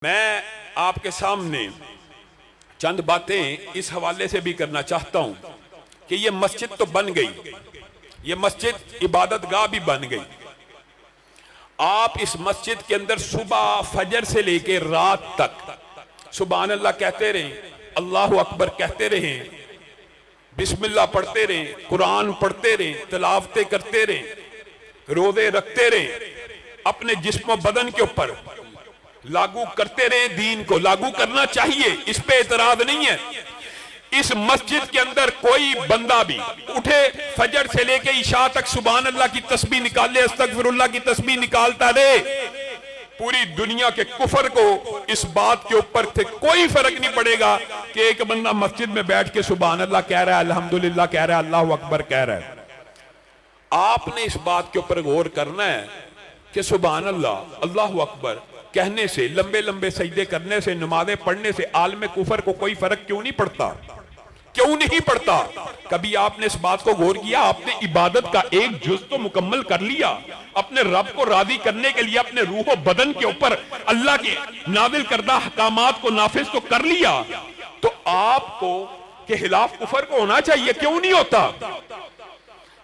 मैं आपके सामने चंद बातें इस हवाले से भी करना चाहता हूं कि ये मस्जिद तो बन गई, ये मस्जिद इबादत गाह भी बन गई। आप इस मस्जिद के अंदर सुबह फजर से लेके रात तक सुभान अल्लाह कहते रहें, अल्लाह अकबर कहते रहें, बिस्मिल्लाह पढ़ते रहें, कुरान पढ़ते रहें, तिलावतें करते रहें, रोजे रखते रहें, अपने जिस्म बदन के ऊपर लागू करते रहे। दीन को लागू करना चाहिए, इस पे एतराज नहीं है। इस मस्जिद के अंदर कोई बंदा भी उठे फजर से लेके इशा तक सुभान अल्लाह की तस्बीह निकाले, अस्तगफिरुल्लाह की तस्बीह निकालता रहे, पूरी दुनिया के कुफर को इस बात के ऊपर से कोई फर्क नहीं पड़ेगा कि एक बंदा मस्जिद में बैठ के सुभान अल्लाह कह रहा है, अल्हम्दुलिल्लाह कह रहा है, अल्लाह अकबर कह रहा है। आपने इस बात के ऊपर गौर करना है कि सुभान अल्लाह, अल्लाह अकबर कहने से, लंबे लंबे सजदे करने से, नमाजें पढ़ने से आलम कुफर को कोई फर्क क्यों नहीं पड़ता? क्यों नहीं पड़ता? कभी आपने इस बात को गौर किया? आपने इबादत का एक जुज तो मुकम्मल कर लिया, अपने रब को राजी करने के लिए अपने रूह बदन के ऊपर अल्लाह के नाजिल करदा हकामात को नाफिज तो कर लिया, तो आपको के खिलाफ कुफर को होना चाहिए, क्यों नहीं होता?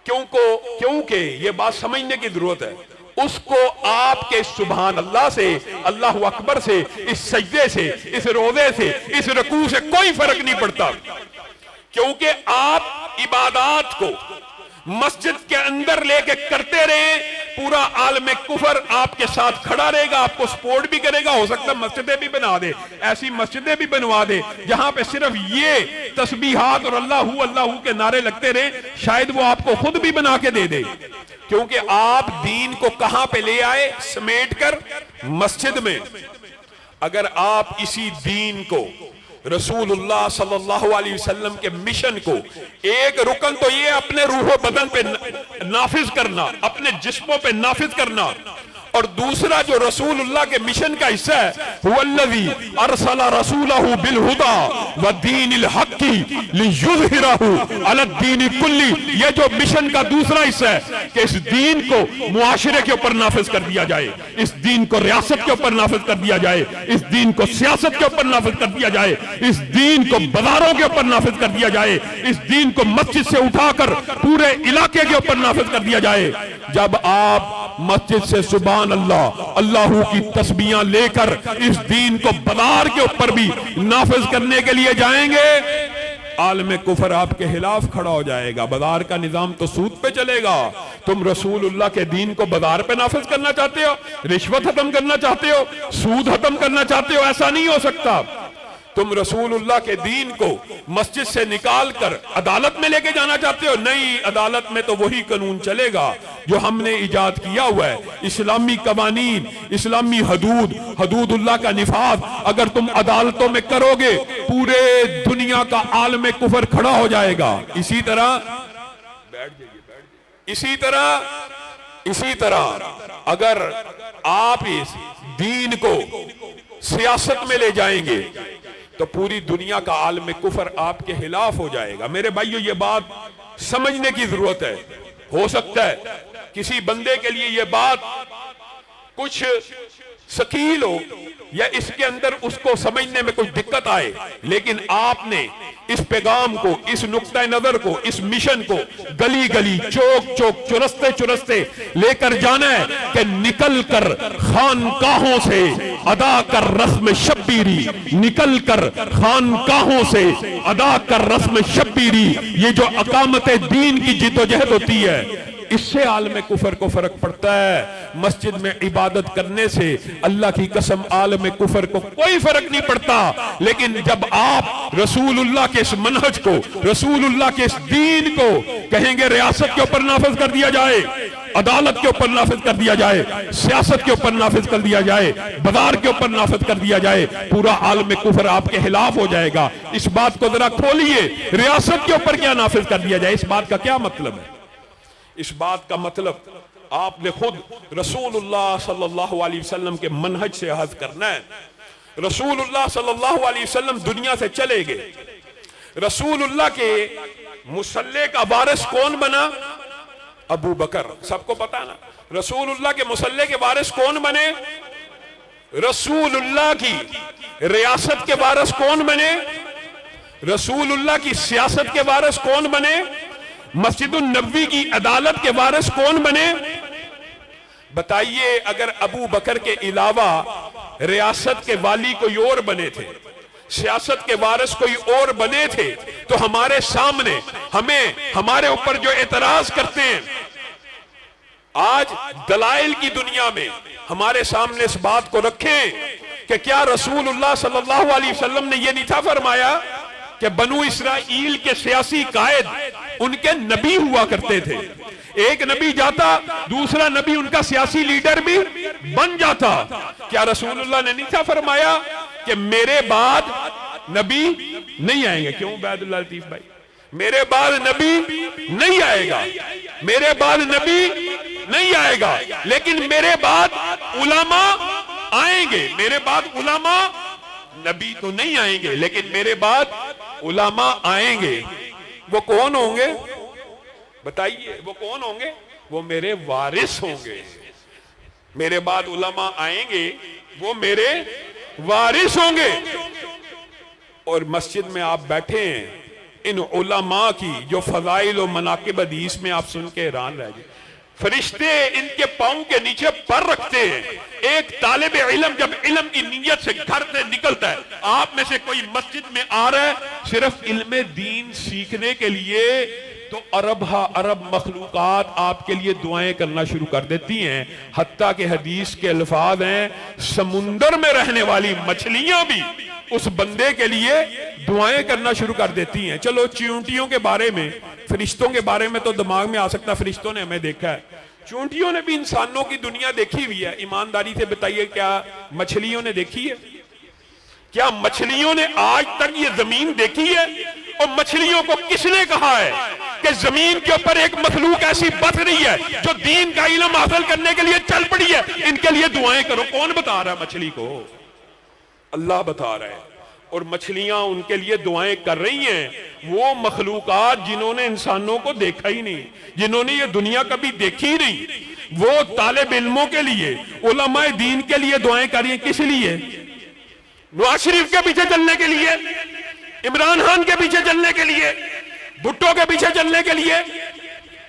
क्योंकि ये बात समझने की जरूरत है। उसको आपके सुभान अल्लाह से, अल्लाह अकबर से, इस सजदे से, इस रोजे से, इस रकू से कोई फर्क नहीं पड़ता, क्योंकि आप इबादत को मस्जिद के अंदर लेके करते रहे, पूरा आलम कुफर आपके साथ खड़ा रहेगा, आपको सपोर्ट भी करेगा। हो सकता है मस्जिदें भी बना दे, ऐसी मस्जिदें भी बनवा दे जहां पे सिर्फ ये तस्बीहात और अल्लाहू के नारे लगते रहे, शायद वो आपको खुद भी बना के दे दे, क्योंकि आप दीन को कहां पे ले आए? समेट कर मस्जिद में। अगर आप इसी दीन को, रसूलुल्लाह सल्लल्लाहु अलैहि वसल्लम के मिशन को, एक रुकन तो ये अपने रूह बदन पे नाफिज करना, अपने जिस्मों पे नाफिज करना, और दूसरा जो रसूलुल्लाह के मिशन का हिस्सा है, हुवल्लज़ी अरसला रसूलहू बिल हुदा व दीनिल हक्की लियुज़हिरहू अलद्दीनि कुल्ली, ये जो मिशन का दूसरा हिस्सा है कि इस दीन को मुआशरे के ऊपर नाफिज कर दिया जाए, इस दीन को रियासत के ऊपर नाफिज कर दिया जाए, इस दीन को सियासत के ऊपर नाफिज कर दिया जाए, इस दीन को बाजारों के ऊपर नाफिज कर दिया जाए, इस दीन को मस्जिद से उठाकर पूरे इलाके के ऊपर नाफिज कर दिया जाए। जब आप मस्जिद से सुभान अल्लाह, अल्लाहू की तस्बीहां लेकर इस दीन को बाजार के ऊपर भी नाफिज करने के लिए जाएंगे, आलम कुफर आपके खिलाफ खड़ा हो जाएगा। बाजार का निजाम तो सूद पे चलेगा, तुम रसूलुल्लाह के दीन को बाजार पे नाफिज करना चाहते हो, रिश्वत खत्म करना चाहते हो, सूद खत्म करना चाहते हो, ऐसा नहीं हो सकता। तुम रसूलुल्लाह के दीन को मस्जिद से निकाल कर अदालत में लेके जाना चाहते हो? नहीं, अदालत में तो वही कानून चलेगा जो हमने इजाद किया हुआ है, इस्लामी कवानीन, इस्लामी हदूदुल्लाह का निफाज अगर तुम अदालतों में करोगे, पूरे दुनिया का आलम कुफर खड़ा हो जाएगा। इसी तरह अगर आप इस दीन को सियासत में ले जाएंगे तो पूरी दुनिया का आलम कुफर आपके खिलाफ हो जाएगा। मेरे भाइयों, ये बात समझने की जरूरत है। हो सकता है किसी बंदे के लिए ये बात कुछ शकील हो या इसके अंदर उसको समझने में कुछ दिक्कत आए, लेकिन आपने इस पैगाम को, इस नुक्ता नजर को, इस मिशन को गली गली, चौक चौक, चुरस्ते चुरस्ते लेकर जाना है कि निकल कर खानकाहों से अदा कर रस्म शब्बीरी, निकल कर खानकाहों से अदा कर रस्म शब्बीरी। ये जो अकामत दीन की जिद्दोजहद होती है, इससे आलम कुफर को फर्क पड़ता है। मस्जिद में इबादत करने से अल्लाह की कसम आलम कुफर को कोई फर्क नहीं पड़ता। लेकिन जब आप रसूलुल्लाह के इस मनहज को, रसूलुल्लाह के इस दीन को कहेंगे रियासत के ऊपर नाफिज कर दिया जाए, अदालत के ऊपर नाफिज कर दिया जाए, सियासत के ऊपर नाफिज कर दिया जाए, बाजार के ऊपर नाफिज कर दिया जाए, पूरा आलम कुफर आपके खिलाफ हो जाएगा। इस बात को जरा खोलिए, रियासत के ऊपर क्या नाफिज कर दिया जाए, इस बात का क्या मतलब है? इस बात का मतलब आपने खुद रसूलुल्लाह सल्लल्लाहु अलैहि वसल्लम के मनहज से अहद करना है। रसूलुल्लाह सल्लल्लाहु अलैहि वसल्लम दुनिया से चले गए, रसूलुल्लाह के मुसल्ले का वारिस कौन बना? अबू बकर। सबको पता ना, रसूलुल्लाह के मुसल्ले के वारिस कौन बने? रसूलुल्लाह की रियासत के वारिस कौन बने? रसूलुल्लाह की सियासत के वारिस कौन बने? मस्जिदुन नबवी की अदालत के वारिस कौन बने? बताइए, अगर अबू बकर के अलावा रियासत के वाली कोई और बने थे, सियासत के वारिस कोई और बने थे, तो हमारे सामने हमें हमारे ऊपर जो एतराज करते हैं, आज दलाइल की दुनिया में हमारे सामने इस बात को रखें कि क्या रसूलुल्लाह सल्लल्लाहु अलैहि वसल्लम ने यह नहीं था फरमाया कि बनु इसराइल के सियासी कायद उनके नबी हुआ करते थे, एक नबी जाता दूसरा नबी उनका सियासी लीडर भी बन जाता। क्या रसूलुल्लाह ने नहीं था फरमाया कि मेरे बाद नबी नहीं आएंगे? क्यों बैदुल्लाह लतीफ भाई, मेरे बाद नबी नहीं आएगा, मेरे बाद नबी नहीं आएगा, लेकिन मेरे बाद उलमा आएंगे, मेरे बाद उलमा, नबी तो नहीं आएंगे लेकिन मेरे बाद उलमा आएंगे। वो कौन होंगे? बताइए, वो कौन होंगे? वो मेरे वारिस होंगे। मेरे बाद उलमा आएंगे, वो मेरे वारिस होंगे। और मस्जिद में आप बैठे हैं, इन उलमा की जो फजाइल और मनाकिब हदीस में आप सुन के हैरान रह जाए। फरिश्ते इनके पांव के नीचे पर रखते हैं। एक तालिब इल्म जब इल्म की नीयत से घर से निकलता है, आप में से कोई मस्जिद में आ रहा है सिर्फ इल्म दीन सीखने के लिए, तो अरब अरब मखलूकात आपके लिए दुआएं करना शुरू कर देती हैं। हत्ता के हदीस के अल्फाज हैं, समुंदर में रहने वाली मछलियां भी उस बंदे के लिए दुआएं करना शुरू कर देती हैं। चलो चींटियों के बारे में, फरिश्तों के बारे में तो दिमाग में आ सकता, फरिश्तों ने हमें देखा है, चींटियों ने भी इंसानों की दुनिया देखी हुई है। ईमानदारी से बताइए, क्या मछलियों ने देखी है? क्या मछलियों ने आज तक ये जमीन देखी है? और मछलियों को किसने कहा है कि जमीन के ऊपर एक मखलूक ऐसी बस रही है जो दीन का इल्म हासिल करने के लिए चल पड़ी है, इनके लिए दुआएं करो? कौन बता रहा है मछली को? अल्लाह बता रहा है। और मछलियां उनके लिए दुआएं कर रही हैं, वो मखलूकात जिन्होंने इंसानों को देखा ही नहीं, जिन्होंने ये दुनिया कभी देखी ही नहीं, वो तालिब इल्मों के लिए, उलमाए दीन के लिए दुआएं कर रही हैं। किस लिए? नवाज शरीफ के पीछे चलने के लिए, इमरान खान के पीछे चलने के लिए, भुट्टो के पीछे चलने के लिए?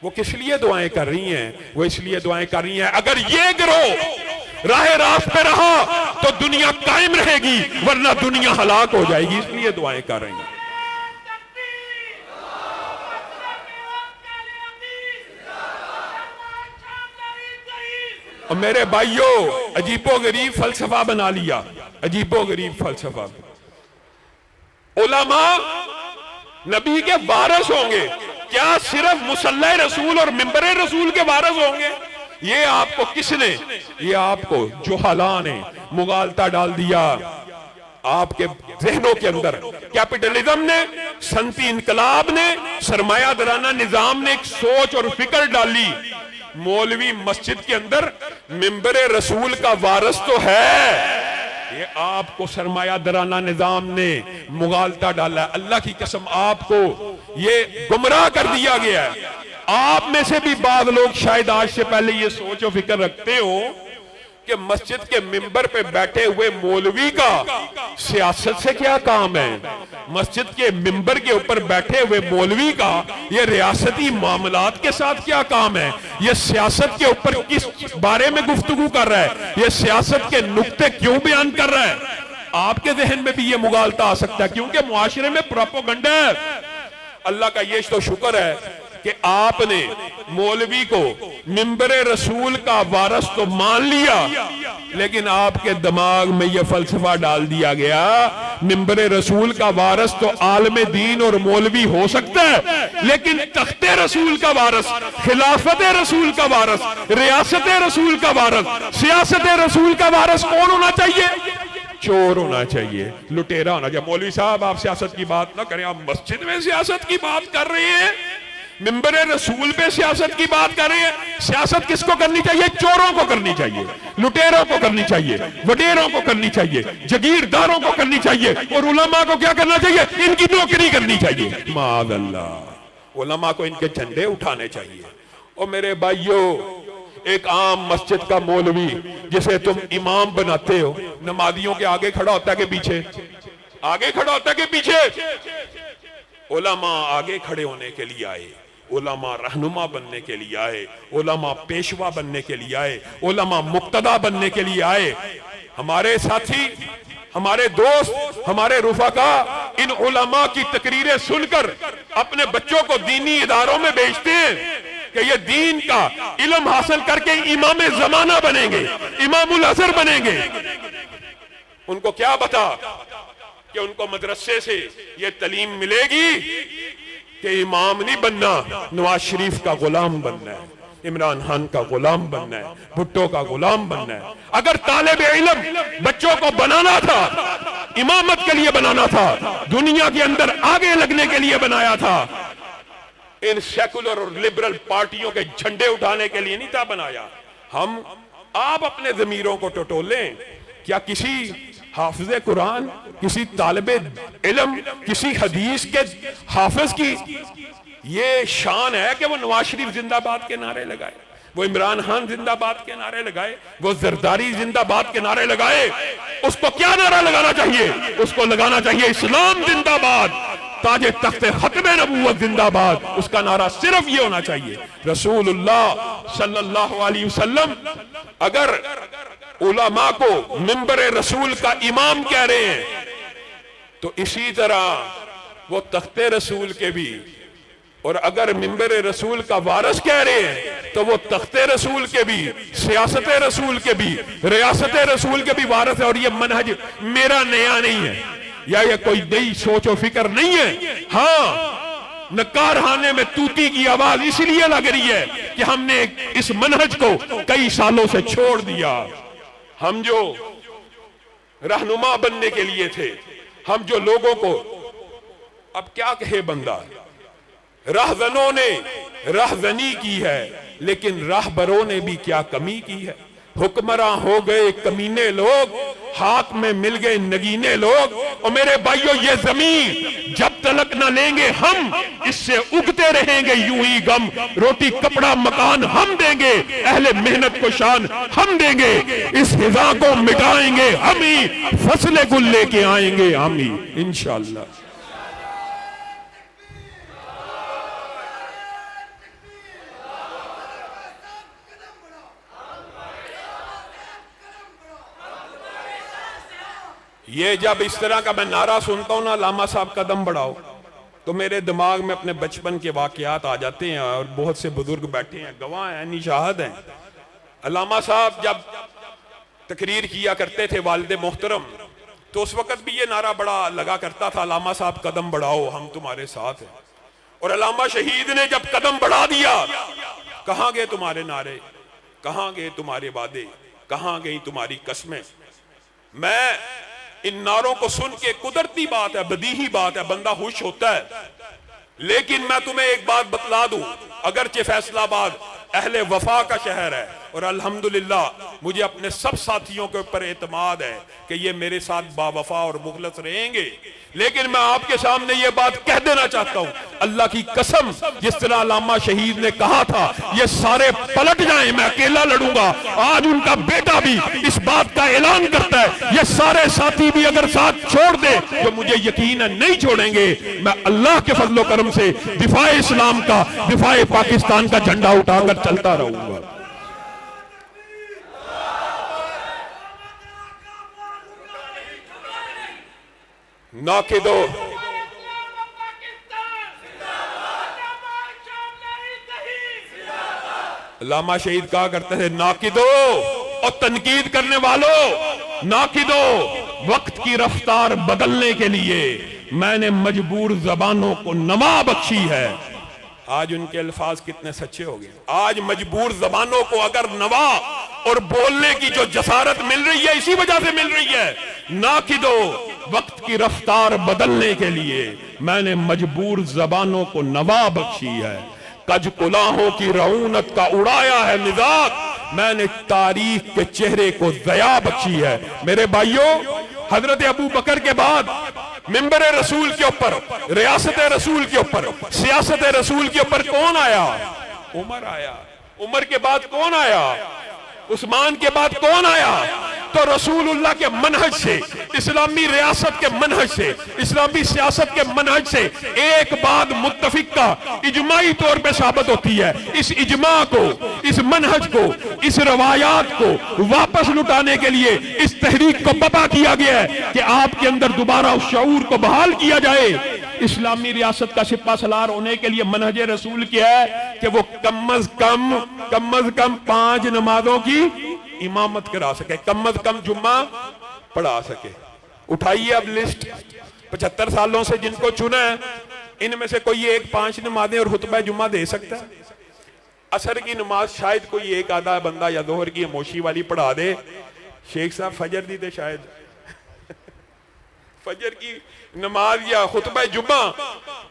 वो किस लिए दुआएं कर रही हैं? वो इसलिए दुआएं कर रही हैं, अगर ये गिरोह राह रास्त पे रहा तो दुनिया कायम रहेगी, वरना दुनिया हलाक हो जाएगी, इसलिए दुआएं कर रही हैं। और मेरे भाइयों, अजीबो गरीब फलसफा बना लिया, अजीबो गरीब फलसफा। उलमा नबी के वारिस होंगे, क्या सिर्फ मुसल्ला रसूल और मिंबर रसूल के वारिस होंगे? ये आपको किसने, ये आपको जुहला ने मुगालता डाल दिया आपके जहनों के अंदर। कैपिटलिज्म ने, सनती इनकलाब ने, सरमायादाराना निजाम ने एक सोच और फिक्र डाली, मौलवी मस्जिद के अंदर मिंबर रसूल का वारिस तो है। ये आपको सरमायादाराना निजाम ने मुगालता डाला है। अल्लाह की कसम, आपको ये गुमराह कर दिया गया है। आप में से भी बाद लोग शायद आज से पहले ये सोच और फिक्र रखते हो कि मस्जिद के मिंबर पे बैठे हुए मौलवी का सियासत से क्या काम है? मस्जिद के मिंबर के ऊपर बैठे हुए मौलवी का ये रियासती मामलात के साथ क्या काम है? ये सियासत के ऊपर किस बारे में गुफ्तगू कर रहा है? ये सियासत के नुक्ते क्यों बयान कर रहा है? आपके जहन में भी ये मुगालता आ सकता है, क्योंकि मुआशरे में प्रोपेगेंडा है। अल्लाह का ये तो शुक्र है कि आपने मौलवी को मिंबर रसूल का वारिस तो मान लिया, लेकिन आपके दिमाग में यह फलसफा डाल दिया गया, मिंबर रसूल का वारिस तो आलम दीन और मौलवी हो सकता है, लेकिन तख्ते रसूल का वारिस, खिलाफत रसूल का वारिस, रियासत रसूल का वारिस, सियासत रसूल का वारिस कौन होना चाहिए? चोर होना चाहिए, लुटेरा होना चाहिए। मौलवी साहब, आप सियासत की बात ना करें, आप मस्जिद में सियासत की बात कर रहे हैं, मिंबर रसूल पे सियासत की बात कर रहे हैं। सियासत किसको करनी चाहिए? चोरों को करनी चाहिए, लुटेरों को करनी चाहिए, वडेरों को करनी चाहिए, जगीरदारों को करनी चाहिए। और उलमा को क्या करना चाहिए? इनकी नौकरी करनी चाहिए। माअल्लाह, उलमा को इनके झंडे उठाने चाहिए। और मेरे भाइयों, एक आम मस्जिद का मौलवी जिसे तुम इमाम बनाते हो, नमाजियों के आगे खड़ा होता है कि पीछे? आगे खड़ा होता है कि पीछे? उलमा आगे खड़े होने के लिए आए, उलमा रहनुमा बनने के लिए आए, उलमा पेशवा बनने के लिए आए, उलमा मुक्तदा बनने के लिए आए। हमारे साथी, हमारे दोस्त, हमारे रुफाका इन उलमा की तकरीरें सुनकर अपने बच्चों को दीनी इदारों में भेजते हैं कि ये दीन का इल्म हासिल करके इमाम जमाना बनेंगे, इमामुल असर बनेंगे। उनको क्या बता कि उनको मदरसे से ये तालीम मिलेगी कि इमाम नहीं बनना, नवाज शरीफ का गुलाम बनना है, इमरान खान का गुलाम बनना है, भुट्टो का गुलाम बनना है। अगर तालिब इल्म बच्चों को बनाना था, इमामत के लिए बनाना था, दुनिया के अंदर आगे लगने के लिए बनाया था, इन सेकुलर और लिबरल पार्टियों के झंडे उठाने के लिए नहीं था बनाया। हम आप अपने जमीरों को टटोलें। क्या किसी हाफिज कुरान, किसी तालिब इल्म, किसी हदीस के हाफिज की ये शान है कि वो नवाज शरीफ जिंदाबाद के नारे लगाए, वो इमरान खान जिंदाबाद के नारे लगाए, वो जरदारी जिंदाबाद के नारे लगाए? उसको क्या नारा लगाना चाहिए? उसको लगाना चाहिए इस्लाम जिंदाबाद, ताजे तख्ते खत्मे नबूवत जिंदाबाद। उसका नारा सिर्फ ये होना चाहिए। रसूलुल्लाह सल्लल्लाहु अलैहि वसल्लम अगर उलमा को मिंबर रसूल का इमाम कह रहे हैं तो इसी तरह वो तख्ते रसूल के भी, और अगर मिंबर रसूल का वारिस कह रहे हैं तो वो तख्ते रसूल के भी, सियासत रसूल के भी, रियासत रसूल के भी वारिस है। और ये मनहज मेरा नया नहीं है, या ये कोई नई सोच और फिक्र नहीं है। हाँ, नकारखाने में तूती की आवाज इसलिए लग रही है कि हमने इस मनहज को कई सालों से छोड़ दिया। हम जो रहनुमा बनने के लिए थे, हम जो लोगों को, अब क्या कहे बंदा, राहजनों ने राहजनी की है, लेकिन राहबरों ने भी क्या कमी की है। हुक्मरान हो गए कमीने लोग, हाथ में मिल गए नगीने लोग। और मेरे भाइयों, ये जमीन जब तलक न लेंगे हम, इससे उगते रहेंगे यूं ही गम। रोटी कपड़ा मकान हम देंगे, अहले मेहनत को शान हम देंगे, इस हिजा को मिटाएंगे हम ही, फसले गुल लेके आएंगे हम ही इंशाअल्लाह। ये जब इस तरह का मैं नारा सुनता हूं ना, लामा साहब कदम बढ़ाओ, तो मेरे दिमाग में अपने बचपन के वाकयात आ जाते हैं। और बहुत से बुजुर्ग बैठे हैं, गवाह हैं, निशाहद हैं। अल्लामा साहब जब तकरीर किया करते थे वालिद मोहतरम, तो उस वक्त भी ये नारा बड़ा लगा करता था, अल्लामा साहब कदम बढ़ाओ, हम तुम्हारे साथ हैं। और अल्लामा शहीद ने जब कदम बढ़ा दिया, कहां गए तुम्हारे नारे, कहां गए तुम्हारे वादे, कहां गई तुम्हारी कस्में? मैं इन नारों को सुन के, कुदरती बात है, बदीही बात है, बंदा खुश होता है। लेकिन मैं तुम्हें एक बात बतला दूं, अगरचे फैसलाबाद अहले वफा का शहर है, और अल्हम्दुलिल्लाह मुझे अपने सब साथियों के ऊपर एतमाद है कि ये मेरे साथ बावफा और मुखलस रहेंगे। लेकिन मैं आपके सामने ये बात कह देना चाहता हूं, अल्लाह की कसम, जिस तरह अल्लामा शहीद ने कहा था ये सारे पलट जाएं, मैं अकेला लड़ूंगा, आज उनका बेटा भी इस बात का ऐलान करता है। ये सारे साथी भी अगर साथ छोड़ दे, जो मुझे यकीन है नहीं छोड़ेंगे, मैं अल्लाह के फजलो करम से दिफाए इस्लाम का, दिफाए पाकिस्तान का झंडा उठाकर चलता रहूंगा। नाकिदो, अल्लामा शहीद कहा करते थे, नाकिदो और तनकीद करने वालों, नाकिदो, वक्त की रफ्तार बदलने के लिए मैंने मजबूर जबानों को नमा बख्शी है। आज उनके अल्फाज कितने सच्चे हो गए। आज मजबूर जबानों को अगर नवा और बोलने की जो जसारत मिल रही है, इसी वजह से मिल रही है। नाकिदो, वक्त की रफ्तार बदलने के लिए मैंने मजबूर जबानों को नवा बख्शी है। कज कुलाहों की रऊनत का उड़ाया है मिजाज, मैंने तारीख के चेहरे को दया बख्शी है। मेरे भाइयों, हजरत अबू बकर के बाद मिंबर रसूल के ऊपर, रियासत रसूल के ऊपर, सियासत रसूल के ऊपर कौन आया? उमर आया। उमर के बाद कौन आया, उस्मान के बाद कौन आया? तो रसूलुल्लाह के मनहज से, इस्लामी रियासत के मनहज से, इस्लामी सियासत के मनहज से एक बात मुत्तफिक का इजमाई तौर पे साबित होती है। इस इजमा को, इस मनहज को, इस रवायात को वापस लुटाने के लिए इस तहरीक को बपा किया गया है कि आपके अंदर दोबारा उस शऊर को बहाल किया जाए। इस्लामी रियासत का सिपा सलार होने के लिए मनहज रसूल क्या है कि वो कम अज कम 5 नमाजों की इमामत करा सके, कम अज कम जुम्मा पढ़ा सके। उठाइए अब लिस्ट 75 सालों से जिनको चुना है, इनमें से कोई एक 5 नमाजें और खुतबा जुम्मा दे सकता है? असर की नमाज शायद कोई एक आधा बंदा या दोहर की मोशी वाली पढ़ा दे। शेख साहब फजर दी थे शायद फजर की नमाज या खुतबा जुम्मा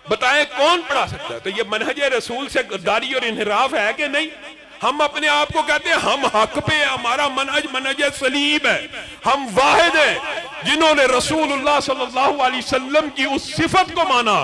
बताएं कौन पढ़ा सकता है? तो ये मनहज रसूल से गद्दारी और इनहराफ है कि नहीं? हम अपने आप को कहते हैं हम हक पे, हमारा मनहज सलीम है, हम वाहिद हैं जिन्होंने रसूलुल्लाह सल्लल्लाहु अलैहि वसल्लम की उस सिफत को माना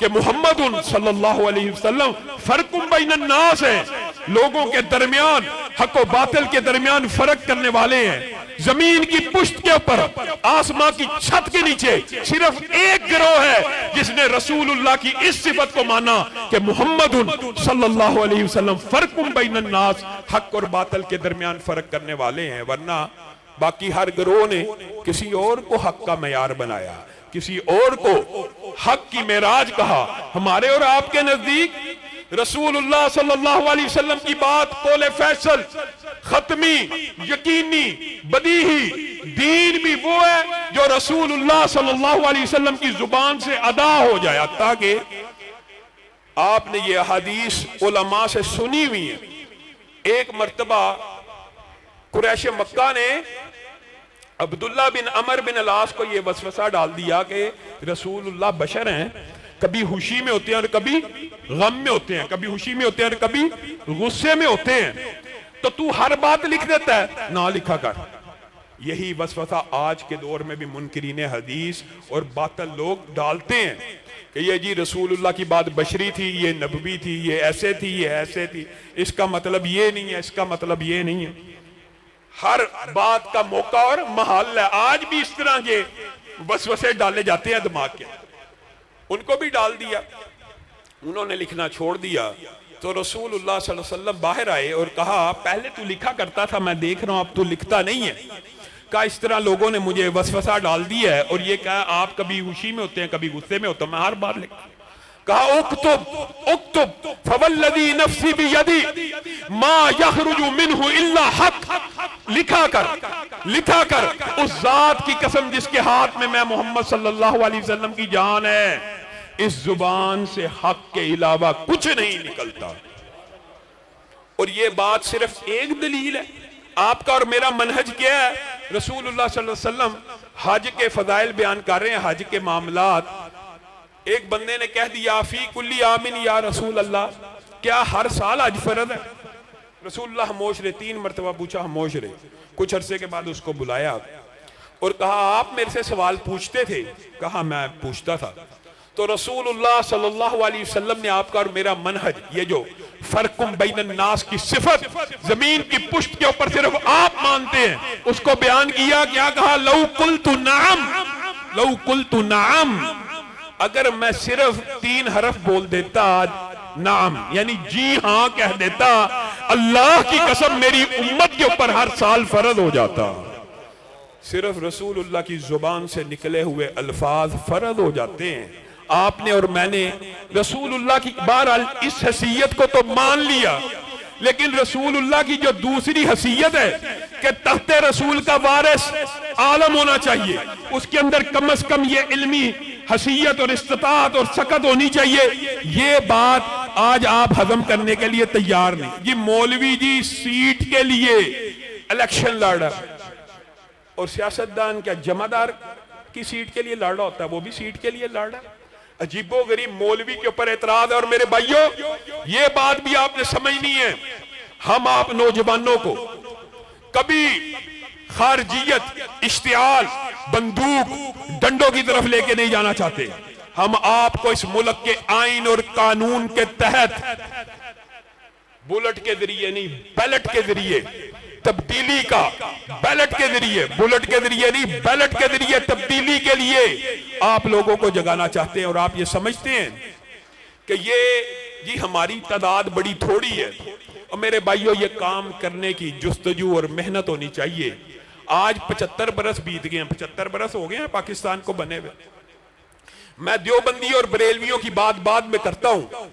कि मुहम्मदुन सल्लल्लाहु अलैहि वसल्लम फर्कुम बैनन नास है, लोगों के दरमियान, हक और बातिल के दरमियान फर्क करने वाले हैं। जमीन की पुश्त के ऊपर, आसमां की छत के नीचे सिर्फ एक गिरोह है जिसने रसूलुल्लाह की इस सिफत को माना कि मुहम्मदुन सल्लल्लाहु अलैहि वसल्लम फर्कुम बैनन नास, हक और बातिल के दरमियान फर्क करने वाले हैं। वरना बाकी हर गिरोह ने किसी और को हक का मयार बनाया, किसी और को हक की मेराज कहा। हमारे और आपके नजदीक रसूलुल्लाह सल्लल्लाहु अलैहि वसल्लम की बात कौले फैसल, खत्मी, यकीनी, बदीही दीन भी वो है जो रसूलुल्लाह सल्लल्लाहु अलैहि वसल्लम की जुबान से अदा हो जाए। ताकि आपने ये हदीस उलमा से सुनी हुई है। एक मर्तबा कुरैश मक्का ने अब्दुल्ला बिन अमर बिन अलास को यह वसवसा डाल दिया कि रसूलुल्लाह बशर हैं, कभी खुशी में होते हैं और कभी गम में होते हैं, कभी खुशी में होते हैं और कभी गुस्से में होते हैं, तो तू हर बात लिख देता है, ना लिखा कर। यही वसवसा आज के दौर में भी मुनकिरीन हदीस और बातिल लोग डालते हैं कि ये जी रसूलुल्लाह की बात बशरी थी, ये नबवी थी, ये ऐसे थी, ये ऐसे थी, इसका मतलब ये नहीं है, इसका मतलब ये नहीं है। हर बात का मौका और महल है। आज भी इस तरह के वसवसे डाले जाते हैं दिमाग के, उनको भी डाल दिया। उन्होंने लिखना छोड़ दिया तो रसूलुल्लाह सल्लल्लाहु अलैहि वसल्लम बाहर आए और कहा, पहले तू लिखा करता था, मैं देख रहा हूं अब तू लिखता नहीं है। कहा इस तरह लोगों ने मुझे वसवसा डाल दिया है और ये कहा आप कभी खुशी में होते हैं, कभी गुस्से में होते हैं, मैं हर बार लिखता। कहा उक्तुब फवल्लज़ी नफ्सी बियदी मा यखरुजु मिन्हु इल्ला हक, लिखा कर उस जात की कसम जिसके हाथ में मैं मोहम्मद सल्लल्लाहु अलैहि वसल्लम की जान है, इस जुबान से हक के अलावा कुछ नहीं निकलता। और ये बात सिर्फ एक दलील है। आपका और मेरा मनहज क्या है? रसूलुल्लाह सल्लल्लाहु अलैहि वसल्लम हज के फजाइल बयान कर रहे हैं, हज के मामलात। एक बंदे ने कह दिया फी कुल्ली आमिन या रसूल अल्लाह, क्या हर साल हज फर्ज है? रसूलुल्लाह खामोश रहे, 3 मरतबा पूछा, खामोश रहे। कुछ अरसे के बाद उसको बुलाया और कहा आप मेरे से सवाल पूछते थे? कहा मैं पूछता था। तो रसूलुल्लाह सल्लल्लाहु अलैहि वसल्लम ने आपका और मेरा मनहज, ये जो फर्कुम बैनन नास की सिफत जमीन की पुश्त के ऊपर सिर्फ आप मानते हैं, उसको बयान किया। क्या कहा? लौ कुल्तु नाम, अगर मैं सिर्फ 3 हरफ बोल देता, नाम यानी जी हां कह देता, अल्लाह की कसम मेरी उम्मत के ऊपर हर साल फर्ज हो जाता। सिर्फ रसूलुल्लाह की जुबान से निकले हुए अल्फाज फर्ज हो जाते हैं। आपने और मैंने रसूलुल्लाह की बहरहाल इस हैसियत को तो मान लिया, लेकिन रसूलुल्लाह की जो दूसरी हैसियत है कि तख्ते रसूल का वारिस आलम होना चाहिए, उसके अंदर कम से कम ये इल्मी हसीयत और इस्तात और सकत होनी चाहिए। ये बात आज आप हजम करने के लिए तैयार नहीं। ये मौलवी जी सीट के लिए इलेक्शन लड़ रहा है और सियासतदान क्या जमादार की सीट के लिए लड़ रहा होता है, वो भी सीट के लिए लड़ रहा है। अजीबो गरीब मौलवी के ऊपर एतराज। और मेरे भाइयों, ये बात भी आपने समझनी है, हम आप नौजवानों को कभी खारजियत, इश्तियाल, बंदूक, डंडों की तरफ लेके नहीं जाना चाहते। हम आपको इस मुल्क के आइन और कानून के तहत बुलेट के जरिए नहीं, बैलेट के जरिए तब्दीली का, बैलेट के जरिए, बुलेट के जरिए नहीं, बैलेट के जरिए तब्दीली के लिए आप लोगों को जगाना चाहते हैं। और आप ये समझते हैं कि ये जी हमारी तादाद बड़ी थोड़ी है। और मेरे भाइयों, ये काम करने की जुस्तजू और मेहनत होनी चाहिए। आज 75 बरस बीत गए हैं, 75 बरस हो गए हैं पाकिस्तान को बने हुए। मैं देवबंदी और बरेलवियों की बात बाद में करता हूं,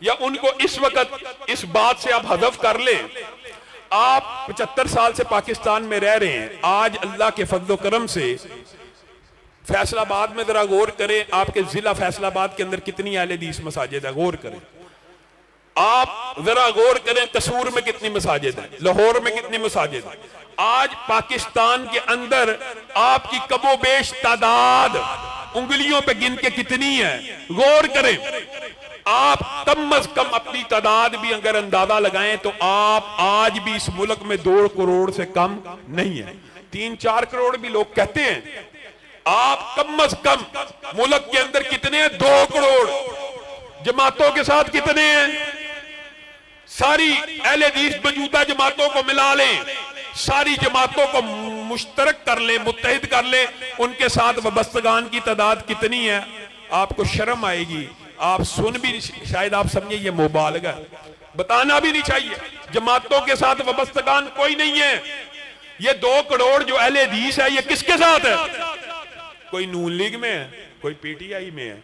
या उनको इस वक्त इस बात से आप हदफ कर लें। आप 75 साल से पाकिस्तान में रह रहे हैं। आज अल्लाह के फजल करम से फैसलाबाद में जरा गौर करें, आपके जिला फैसलाबाद के अंदर कितनी अहले हदीस मसाजिद है, गौर करें। आप जरा गौर करें कसूर में कितनी मसाजिद है, लाहौर में कितनी मसाजिद है। आज पाकिस्तान के अंदर आपकी कमोबेश तादाद उंगलियों पे गिन के कितनी है, गौर करें। आप कम अज कम अपनी तादाद भी अगर अंदाजा लगाएं तो आप आज भी इस मुल्क में 2 करोड़ से कम नहीं है। 3-4 करोड़ भी लोग कहते हैं। आप कम अज कम मुल्क के अंदर कितने हैं, 2 करोड़। जमातों के साथ कितने हैं, सारी अहले हदीस मौजूदा जमातों को मिला लें, सारी जमातों को मुश्तरक कर लें, मुत्तहिद कर लें, उनके साथ वबस्तगान की तादाद कितनी है। आपको शर्म आएगी, आप सुन भी शायद आप समझे ये मुबालगा, बताना भी नहीं चाहिए। जमातों के साथ वबस्तगान कोई नहीं है। ये 2 करोड़ जो अहले हदीस है, ये किसके साथ है? कोई नून लीग में है, कोई पीटीआई में है,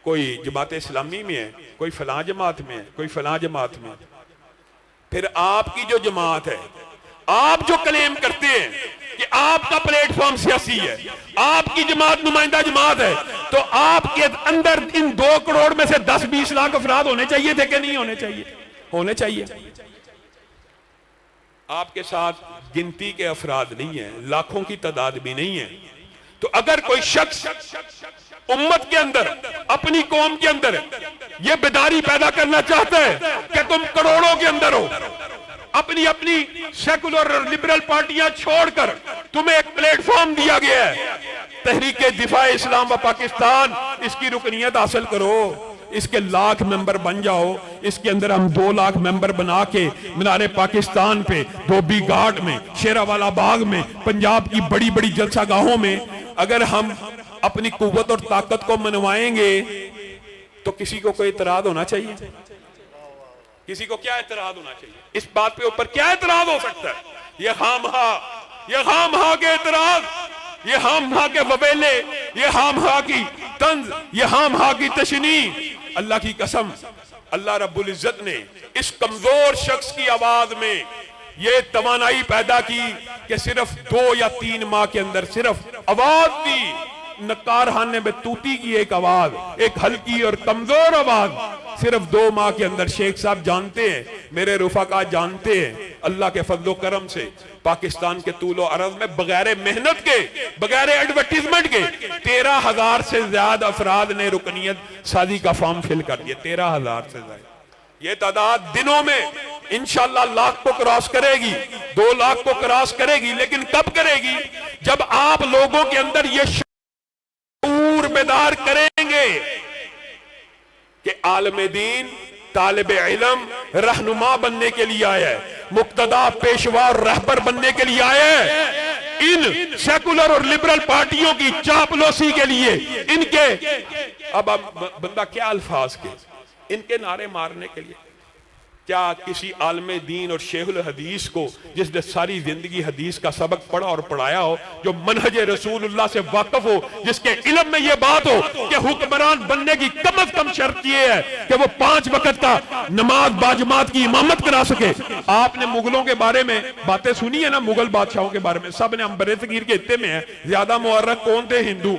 कोई जमात इस्लामी में है, कोई फलां जमात में है, कोई फलां जमात में। फिर आपकी जो जमात है, आप जो क्लेम करते हैं कि आपका प्लेटफॉर्म सियासी है, आपकी जमात नुमाइंदा जमात है, तो आपके अंदर इन 2 करोड़ में से 10-20 लाख अफराद होने चाहिए थे कि नहीं होने चाहिए? होने चाहिए। आपके साथ गिनती के अफराद नहीं है, लाखों की तादाद भी नहीं है। तो अगर कोई शख्स उम्मत के अंदर, अपनी कौम के अंदर यह बेदारी पैदा करना चाहता है कि तुम करोड़ों के अंदर हो, अपनी अपनी सेकुलर और लिबरल पार्टियां छोड़कर तुम्हें एक प्लेटफॉर्म दिया गया है, तहरीके दिफा इस्लाम व पाकिस्तान, इसकी रुकनियत हासिल करो, इसके लाख मेंबर बन जाओ। इसके अंदर हम 2 लाख मेंबर बना के मीनारे पाकिस्तान पे, धोबी घाट में, शेरावाला बाग में, पंजाब की बड़ी बड़ी जलसागाहों में अगर हम अपनी कुव्वत और ताकत को मनवाएंगे तो किसी को कोई इतराज होना चाहिए? किसी को क्या इतराज होना चाहिए? इस बात पे ऊपर क्या इतराज हो सकता है? ये खामहा के इतराज, ये खामहा के वबेले, ये खामहा की तंज, ये खामहा की तशनी। अल्लाह की कसम, अल्लाह रब्बुल इज्जत ने इस कमजोर शख्स की आवाज में ये तवानाई पैदा की कि सिर्फ 2 या 3 माह के अंदर सिर्फ आवाज दी, नकारखाने में तूती की एक आवाज, एक हल्की और कमजोर आवाज, सिर्फ 2 माह के अंदर शेख साहब जानते हैं, मेरे रुफाका जानते हैं, अल्लाह के फजलो करम से पाकिस्तान के तूलो अरज में बगैर मेहनत के, बगैर एडवर्टीजमेंट के 13,000 से ज्यादा अफराद ने रुकनियत साजी का फॉर्म फिल कर दिया। 13,000 से ज्यादा। ये तादाद दिनों में इंशाअल्लाह लाख को क्रॉस करेगी, 2 लाख को क्रॉस करेगी। लेकिन कब करेगी? जब आप लोगों के अंदर ये शऊर बेदार करेंगे कि आलम दीन तालिब इल्म रहनुमा बनने के लिए आया है, मुक्तदा पेशवा और रहबर बनने के लिए आया है। इन सेकुलर और लिबरल पार्टियों की चापलूसी के लिए, इनके अब बंदा क्या अल्फाज के, इनके नारे मारने के लिए क्या किसी आलमे दीन और शेहुल हदीस को, जिसने सारी जिंदगी हदीस का सबक पढ़ा और पढ़ाया हो, जो मनहज रसूलुल्लाह से वाकिफ हो, जिसके इल्म में यह बात हो कि हुक्मरान बनने की कम अज कम शर्त यह है कि वो 5 वक्त का नमाज बाजमात की इमामत करा सके। आपने मुगलों के बारे में बातें सुनी है ना, मुगल बादशाहों के बारे में, सब ने अंबरे सगीर के हिस्से में है। ज्यादा मुअर्रख कौन थे? हिंदू।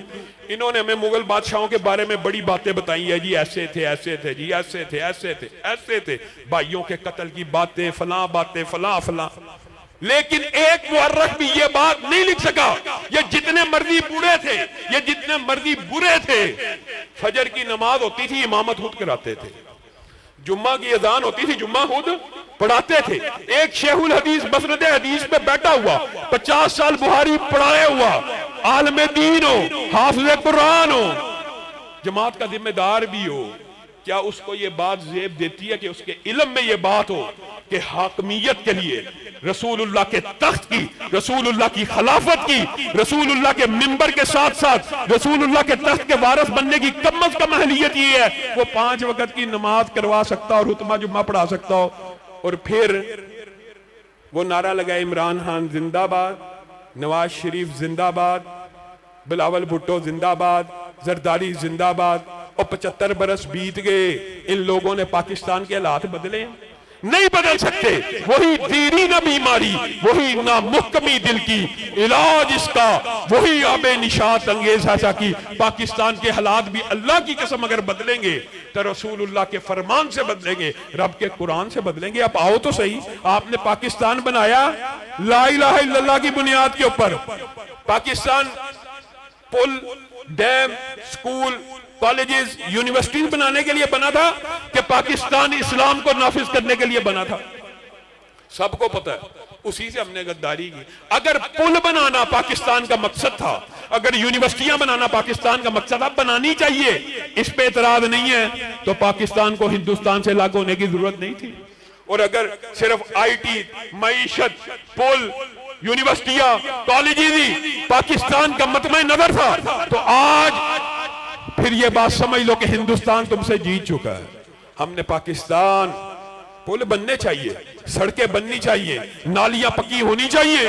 इन्होंने हमें मुगल बादशाहों के बारे में बड़ी बातें बताई है जी, ऐसे थे, ऐसे थे जी, ऐसे थे, ऐसे थे, ऐसे थे, भाइयों के कत्ल की बातें, फलां बातें, फलां फलां। लेकिन एक मुअर्रख भी ये बात नहीं लिख सका। ये जितने मर्जी बूढ़े थे, ये जितने मर्जी बुरे थे, फजर की नमाज होती थी, इमामत खुद कराते थे। जुम्मा की अजान होती थी, जुम्मा खुद पढ़ाते थे। एक शेहुल हदीस मसनद हदीस पे बैठा हुआ, 50 साल बुहारी पढ़ाया हुआ आलम दीन हो, हाफिज कुरान हो, जमात का जिम्मेदार भी हो, क्या उसको ये बात ज़ेब देती है कि उसके इल्म में ये बात हो कि हाकमियत के लिए रसूलुल्लाह के तख्त की, रसूलुल्लाह की खिलाफत की, रसूलुल्लाह के मिंबर के साथ साथ रसूलुल्लाह के तख्त के वारिस बनने की कम अज कम अहलियत ये है वो 5 वक्त की नमाज करवा सकता और हुतमा जुम्मा पढ़ा सकता हो। और फिर वो नारा लगाए इमरान खान जिंदाबाद, नवाज शरीफ जिंदाबाद, बिलावल भुट्टो जिंदाबाद, जरदारी जिंदाबाद। और 75 बरस बीत गए, इन लोगों ने पाकिस्तान के हालात बदले नहीं बदल सकते। वही दीरीना बीमारी, वही नामुहकमी दिल की इलाज इसका वही आबे निशात अंगेज ऐसा की पाकिस्तान के हालात भी अल्लाह की कसम अगर बदलेंगे तो रसूलुल्लाह के फरमान से बदलेंगे, रब के कुरान से बदलेंगे। आप आओ तो सही, आपने पाकिस्तान बनाया ला इलाहा इल्लल्लाह की बुनियाद के ऊपर। पाकिस्तान पुल, डैम, स्कूल, कॉलेजेस, यूनिवर्सिटीज बनाने के लिए बना था कि पाकिस्तान इस्लाम को नाफिज करने के लिए बना था? सबको पता है, उसी से हमने गद्दारी की। अगर पुल बनाना पाकिस्तान का मकसद था, अगर यूनिवर्सिटियां बनाना पाकिस्तान का मकसद था, बनानी चाहिए, इस पे एतराज नहीं है, तो पाकिस्तान को हिंदुस्तान से अलग होने की जरूरत नहीं थी। और अगर सिर्फ आईटी, मईशत, पुल, यूनिवर्सिटियां, कॉलेजेस ही पाकिस्तान का मतमे नजर था तो आज फिर ये बात समझ लो कि हिंदुस्तान तुमसे जीत चुका है। हमने पाकिस्तान, पुल बनने चाहिए, सड़कें बननी चाहिए, नालियां पक्की होनी चाहिए,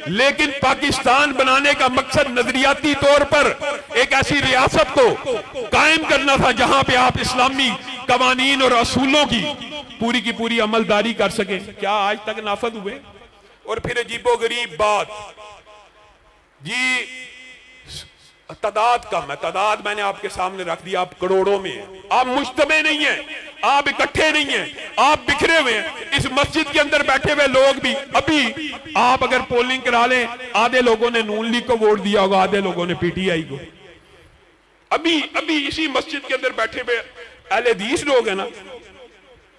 लेकिन पाकिस्तान बनाने का मकसद नजरियाती तौर पर एक ऐसी रियासत को कायम करना था जहां पे आप इस्लामी कवानीन और असूलों की पूरी अमलदारी कर सके। क्या आज तक नाफज हुए? और फिर अजीबोगरीब बात जी, तादाद कम है, तादाद मैंने आपके सामने रख दिया, आप करोड़ों में हैं, आप मुज्तमे नहीं हैं, आप इकट्ठे नहीं हैं, आप बिखरे हुए हैं। इस मस्जिद के अंदर बैठे हुए लोग भी अभी आप अगर पोलिंग करा लें, आधे लोगों ने नून लीग को वोट दिया होगा, आधे लोगों ने पीटीआई को। अभी इसी मस्जिद के अंदर बैठे हुए अहले हदीस लोग हैं ना,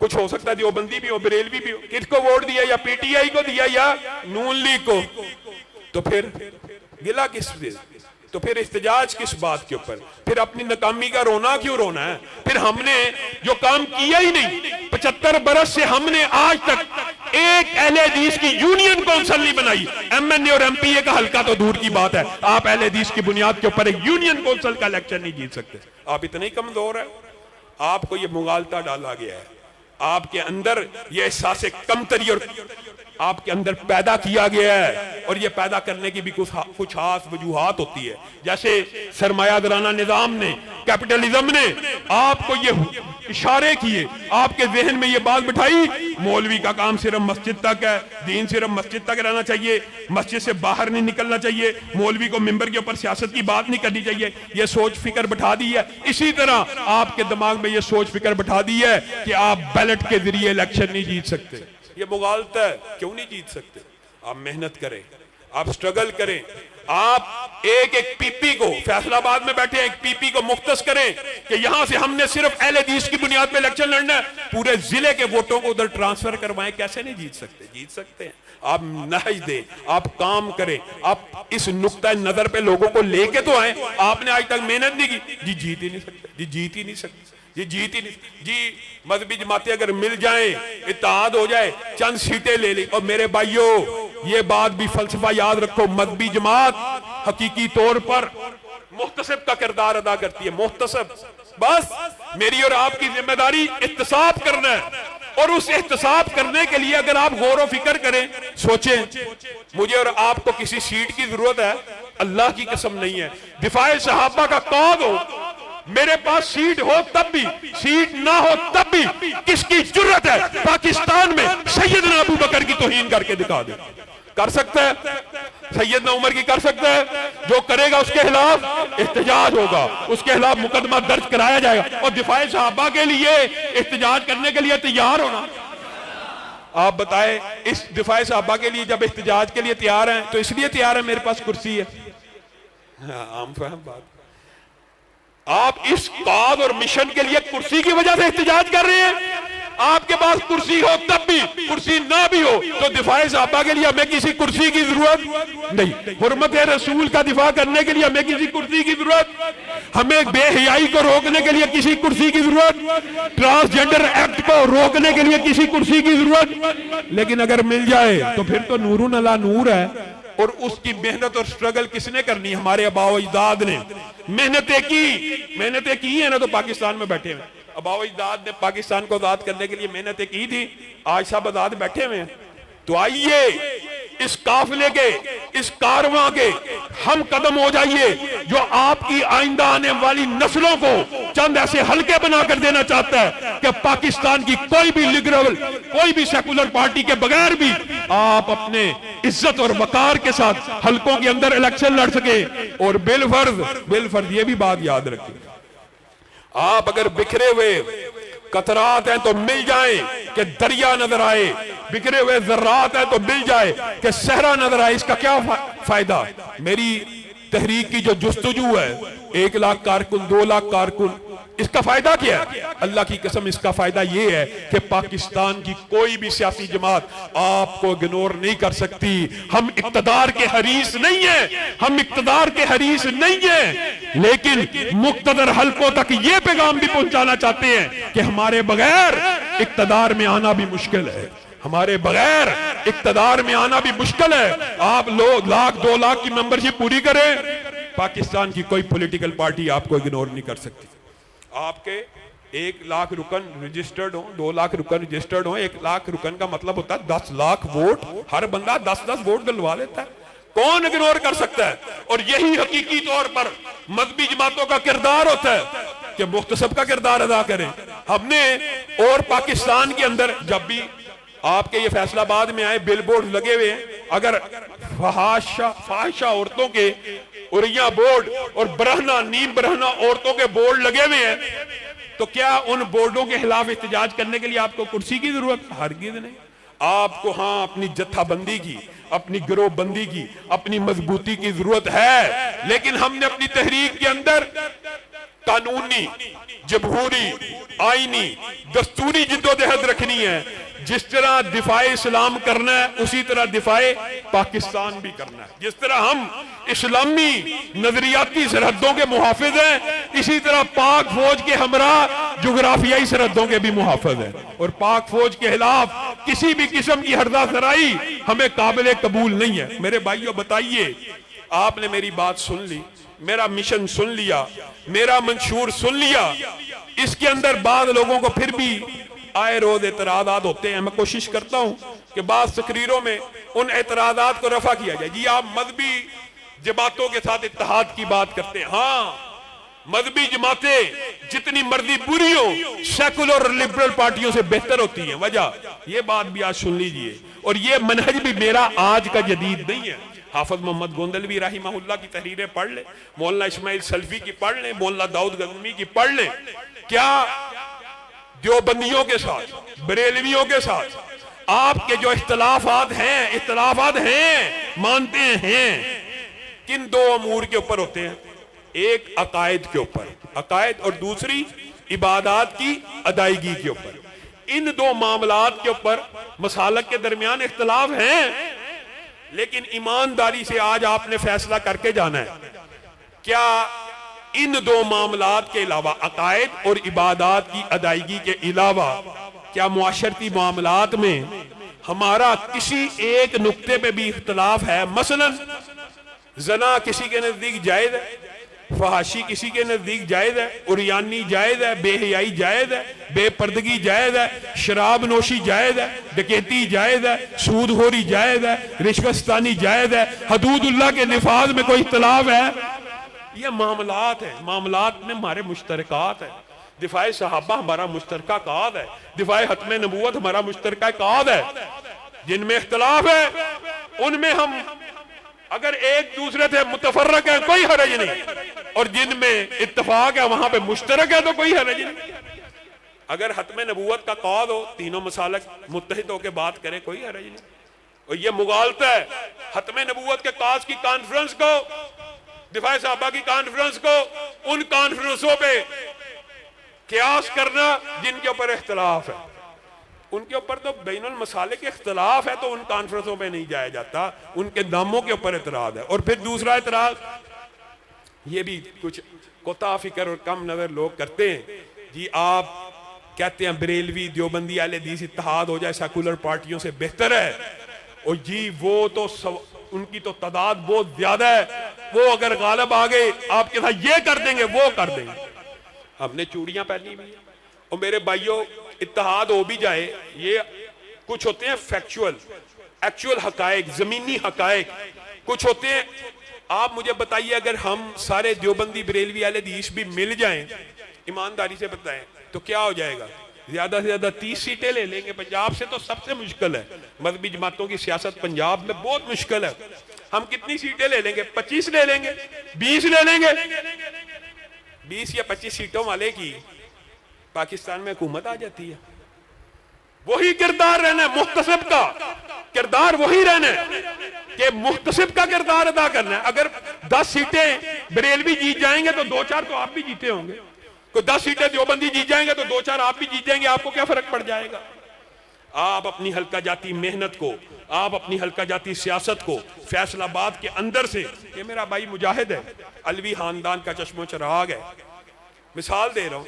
कुछ हो सकता है देवबंदी भी हो, बरेलवी भी हो, किसको वोट दिया? या पीटीआई को दिया या नून लीग को। तो फिर गिला किस से? तो फिर इख्तिजाज किस बात के ऊपर? फिर अपनी नाकामी का रोना क्यों रोना है? फिर हमने जो काम किया ही नहीं, 75 बरस से हमने आज तक एक अहले हदीस की यूनियन कौंसिल नहीं बनाई। एमएनए और एमपीए का हल्का तो दूर की बात है, आप अहले हदीस की बुनियाद के ऊपर एक यूनियन कौंसिल का इलेक्शन नहीं जीत सकते। आप इतने ही कमजोर है, आपको ये मुगालता डाला गया है, आपके अंदर ये एहसास कमतरी और आपके अंदर पैदा किया गया है। और ये पैदा करने की भी कुछ खास वजूहात होती है, जैसे सरमायादाराना निजाम ने, कैपिटलिज्म ने आपको ये इशारे किए, आपके जहन में ये बात बिठाई, मौलवी का काम सिर्फ मस्जिद तक है, दीन सिर्फ मस्जिद तक रहना चाहिए, मस्जिद से बाहर नहीं निकलना चाहिए, मौलवी को मिंबर के ऊपर सियासत की बात नहीं करनी चाहिए। ये सोच फिक्र बिठा दी है। इसी तरह आपके दिमाग में ये सोच फिक्र बिठा दी है कि आप बैलेट के जरिए इलेक्शन नहीं जीत सकते। ये मुगालता है, क्यों नहीं जीत सकते? आप मेहनत करें, आप स्ट्रगल करें, आप एक एक पीपी को, फैसलाबाद में बैठे एक पीपी को मुख्तस करें कि यहां से हमने सिर्फ अहले हदीस की बुनियाद पे इलेक्शन लड़ना है, पूरे जिले के वोटों को उधर ट्रांसफर करवाएं। कैसे नहीं जीत सकते? जीत सकते हैं। आप नहज दें, आप काम करें, आप इस नुक्ता नजर पे लोगों को लेके तो आए। आपने आज तक मेहनत नहीं की जी, जीत ही नहीं सकते जी, जीत ही नहीं सकते जी, जीत ही नहीं जी। मजहबी जमातें अगर मिल जाएं, इत्तेहाद हो जाए, चंद सीटें ले ली। और मेरे भाइयों, ये बात भी फलसफा याद रखो, मजहबी जमात हकीकी तौर पर मुहतसिब का किरदार अदा करती है। मुहतसिब, बस मेरी और आपकी जिम्मेदारी इत्तिसाब करना है। और उस एहतसाब करने के लिए अगर आप गौर व फिक्र करें, सोचें, मुझे और आपको किसी सीट की जरूरत है? अल्लाह की कसम नहीं है। दिफाए सहाबा का कौन हो, मेरे पास सीट हो तब भी, सीट ना हो तब भी, किसकी जुर्रत है पाकिस्तान में सैयदना अबू बकर की तौहीन करके दिखा दे? कर सकता है? सैयदना उमर की कर सकता है? जो करेगा उसके खिलाफ एहतजाज होगा, उसके खिलाफ मुकदमा दर्ज कराया जाएगा। और दिफाए सहाबा के लिए एहतजाज करने के लिए तैयार होना। आप बताएं, इस दिफाए सहाबा के लिए जब एहतजाज के लिए तैयार हैं तो इसलिए तैयार है मेरे पास कुर्सी है। आम फहम बात। आप इस कौद और मिशन के लिए कुर्सी की वजह से एहतजाज कर रहे हैं? आपके पास कुर्सी हो तब भी, कुर्सी ना भी हो तो दिफाए सहाबा के लिए हमें किसी कुर्सी की जरूरत नहीं। हुर्मत रसूल का दिफा करने के लिए हमें किसी कुर्सी की जरूरत, हमें बेहयाई को रोकने के लिए किसी कुर्सी की जरूरत, ट्रांसजेंडर एक्ट को रोकने के लिए किसी कुर्सी की जरूरत। लेकिन अगर मिल जाए तो फिर तो नूरुन अला नूर है। और उसकी मेहनत और स्ट्रगल किसने करनी? हमारे अबाओ अजदाद ने मेहनतें की है ना, तो पाकिस्तान में बैठे हुए। अबाओ अजदाद ने पाकिस्तान को आजाद करने के लिए मेहनतें की थी, आज सब आजाद बैठे हुए हैं। तो आइए इस काफिले के, इस कारवां के हम कदम हो जाइए जो आपकी आइंदा आने वाली नस्लों को चंद ऐसे हल्के बना कर देना चाहता है कि पाकिस्तान की कोई भी लिबरल, कोई भी सेकुलर पार्टी के बगैर भी आप अपने इज्जत और वकार के साथ हल्कों के अंदर इलेक्शन लड़ सके। और बिलफर्ज ये भी बात याद रखिए, आप अगर बिखरे हुए कतरात हैं तो मिल जाए कि दरिया नजर आए, बिखरे हुए जर्रात हैं तो मिल जाए कि सहरा नजर आए। इसका क्या फायदा? मेरी तहरीक की जो जुस्तजू है, 1 लाख कारकुन, 2 लाख कारकुन, इसका फायदा क्या है? अल्लाह की कसम इसका फायदा यह है कि पाकिस्तान की कोई भी सियासी जमात आपको इग्नोर नहीं कर सकती। हम इक्तदार के हरीस नहीं है, हम इक्तदार के हरीस नहीं है, लेकिन मुक्तदर हल्कों तक यह पैगाम भी पहुंचाना चाहते हैं कि हमारे बगैर इक्तदार में आना भी मुश्किल है, हमारे बगैर इक्तदार में आना भी मुश्किल है। आप लोग 1 लाख 2 लाख की मेंबरशिप पूरी करें, पाकिस्तान की कोई पॉलिटिकल पार्टी आपको इग्नोर नहीं कर सकती। आपके 1 लाख रुकन रजिस्टर्ड हो, 2 लाख रुकन रजिस्टर्ड हो, 1 लाख रुकन का मतलब होता है 10 लाख वोट। हर बंदा 10-10 वोट डलवा लेता है, कौन इग्नोर कर सकता है? और यही हकीकी तौर पर मजहबी जमातों का किरदार होता है कि मुख्तसब का किरदार अदा करें हमने। और पाकिस्तान के अंदर जब भी आपके ये फैसलाबाद में आए बिल बोर्ड लगे हुए हैं, अगर फाहिशा औरतों के उरिया बोर्ड और बरहना नीम बरहना औरतों के बोर्ड लगे हुए हैं, तो क्या उन बोर्डों के खिलाफ एहतजाज करने के लिए आपको कुर्सी की जरूरत? हरगिज़ नहीं। आपको हाँ अपनी जत्थाबंदी की, अपनी गिरोहबंदी की, अपनी मजबूती की जरूरत है, लेकिन हमने अपनी तहरीक के अंदर कानूनी, जमहूरी, आईनी, दस्तूरी जिद्दोजहद रखनी है। जिस तरह दिफाए इस्लाम करना है उसी तरह दिफाए पाकिस्तान भी करना है। जिस तरह हम इस्लामी नजरियाती सरहदों के मुहाफिज हैं, इसी तरह पाक फौज के हमरा जुग्राफियाई सरहदों के भी मुहाफिज हैं। और पाक फौज के खिलाफ किसी भी किस्म की हरदा सराई हमें काबिल कबूल नहीं है। मेरे भाइयों बताइए, आपने मेरी बात सुन ली, मेरा मिशन सुन लिया, मेरा मंशूर सुन लिया, इसके अंदर बाद लोगों को फिर भी आए रोज एतराज़ात होते हैं। मैं कोशिश करता हूं कि बाद तकरीरों में उन एतराज़ात को रफा किया जाए। जी आप मजहबी जमातों के साथ इत्तेहाद की बात करते हैं, हाँ मजहबी जमातें जितनी मर्जी बुरी हो सेकुलर और लिबरल पार्टियों से बेहतर होती हैं। वजह ये बात भी आज सुन लीजिए, और ये मनहज भी मेरा आज का जदीद नहीं है। हाफिज मोहम्मद गोंदलवी राहिमहुल्लाह की तहरीरें पढ़ ले, मौलाना इस्माइल सल्फी की पढ़ ले, मौलाना दाऊद गज़नवी की पढ़ ले। क्या देवबंदियों के साथ, बरेलवियों के साथ आपके जो इख्तलाफात हैं मानते हैं, किन 2 अमूर के ऊपर होते हैं? एक अकायद के ऊपर, अकायद, और दूसरी इबादत की अदायगी के ऊपर। इन 2 मामलात के ऊपर मसालक के दरमियान इख्तलाफ हैं, लेकिन ईमानदारी से आज आपने फैसला करके जाना है। क्या इन 2 मामलात के अलावा, अकायद और इबादत की अदायगी के अलावा, क्या मुआशरती मामलात में हमारा किसी एक नुक्ते पे भी इख्तलाफ है? मसलन जना किसी के नजदीक जायज है, फहाशी किसी के नजदीक जायज है, उरियानी जायज है, बेहयाई जायज है, बेपर्दगी जायज है, शराब नोशी जायज है, डकैती जायज है, सूदखोरी जायज है, रिश्वतस्तानी जायज है, हदूदुल्लाह के निफाज में कोई इख्तलाफ है? ये मामलात है, मामलात में हमारे मुश्तरकात है। दिफाए सहाबा हमारा मुश्तरका काद है, दिफाए हतमे नबूवत हमारा मुश्तरका काद है। जिनमें इख्तलाफ है उनमें हम अगर एक दूसरे से मुतफर्रक है कोई हरज नहीं, और जिनमें इत्तफाक है वहां पे मुश्तरक है तो कोई हरज नहीं। अगर हतमे नबूवत का काद हो, तीनों मसालक मुत्तहिद होकर बात करें, कोई हरज नहीं। और ये मुगालता है हतमे नबूवत के काज की कॉन्फ्रेंस को, दिफाए सहाबा की कॉन्फ्रेंस को, उन कॉन्फ्रेंसों पे कियास करना जिनके ऊपर इख्तलाफ है। उनके ऊपर तो बैनुल मसाले के इख्तलाफ है, तो उन कॉन्फ्रेंसों में नहीं जाया जाता, उनके दामों के ऊपर एतराज है। और फिर दूसरा एतराज, ये भी कुछ कोता फिक्र और कम नजर लोग करते हैं जी, आप कहते हैं बरेलवी देवबंदी अहले हदीस इत्तेहाद हो जाए, सेकुलर पार्टियों से बेहतर है, और जी वो तो उनकी तो तादाद बहुत ज्यादा है, वो अगर गालिब आ गए आपके साथ ये कर देंगे वो कर देंगे। हमने चूड़ियां पहनी हुई है। और मेरे भाइयों, इत्तेहाद हो भी जाए, ये कुछ होते हैं फैक्चुअल एक्चुअल हकायक, जमीनी हकायक, कुछ होते हैं। आप मुझे बताइए, अगर हम सारे देवबंदी बरेलवी अहले हदीस भी मिल जाएं, ईमानदारी से बताएं, तो क्या हो जाएगा? ज्यादा से ज्यादा 30 सीटें ले लेंगे। पंजाब से तो सबसे मुश्किल है, मजहबी जमातों की सियासत पंजाब में बहुत मुश्किल है। हम कितनी सीटें ले लेंगे? 25 ले लेंगे, 20 ले लेंगे। 20 या 25 सीटों वाले की पाकिस्तान में हुकूमत आ जाती है। वही किरदार रहना है, मुख्तसिब का किरदार वही रहना है कि मुख्तसिब का किरदार अदा करना है। अगर 10 सीटें बरेलवी जीत जाएंगे तो 2-4 तो आप भी जीते होंगे, कोई 10 सीटें देवबंदी जीत जाएंगे तो 2-4 आप भी जीत जाएंगे। आपको क्या फर्क पड़ जाएगा? आप अपनी हल्का जाती मेहनत को, आप अपनी हल्का जाती सियासत को फैसलाबाद के अंदर से, ये मेरा भाई मुजाहिद है, अलवी खानदान का चश्मो चराग है, मिसाल दे रहा हूं,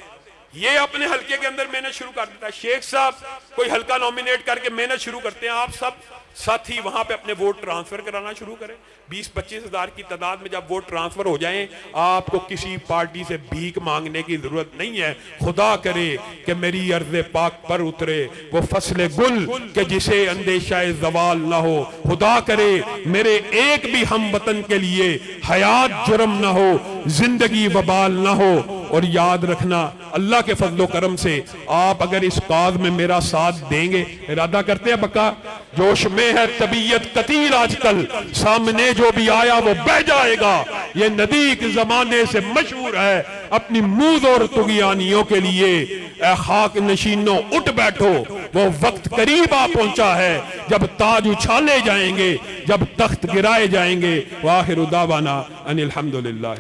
ये अपने हल्के के अंदर मेहनत शुरू कर देता है। शेख साहब कोई हल्का नॉमिनेट करके मेहनत शुरू करते हैं, आप सब साथी वहां पे अपने वोट ट्रांसफर कराना शुरू करें। 20-25 हजार की तादाद में जब वोट ट्रांसफर हो जाएं, आपको किसी पार्टी से भीख मांगने की जरूरत नहीं है। खुदा करे कि मेरी अर्ज़े पाक पर उतरे वो फसले गुल के जिसे अंदेशा ज़वाल ना हो। खुदा करे मेरे एक भी हम वतन के लिए हयात जुर्म ना हो, जिंदगी वबाल ना हो। और याद रखना, अल्लाह के फजलो करम से आप अगर इस काज में मेरा साथ देंगे, इरादा करते हैं पक्का, जोश में है तबीयत कतील आजकल, सामने जो भी आया वो बह जाएगा। ये नदी के जमाने से मशहूर है, अपनी मूज और तुगियानियों के लिए ए खाक नशीनों उठ बैठो, वो वक्त करीब आ पहुंचा है जब ताज उछाले जाएंगे, जब तख्त गिराए जाएंगे। वाहिर दावाना अनिल हम्दुलिल्लाह।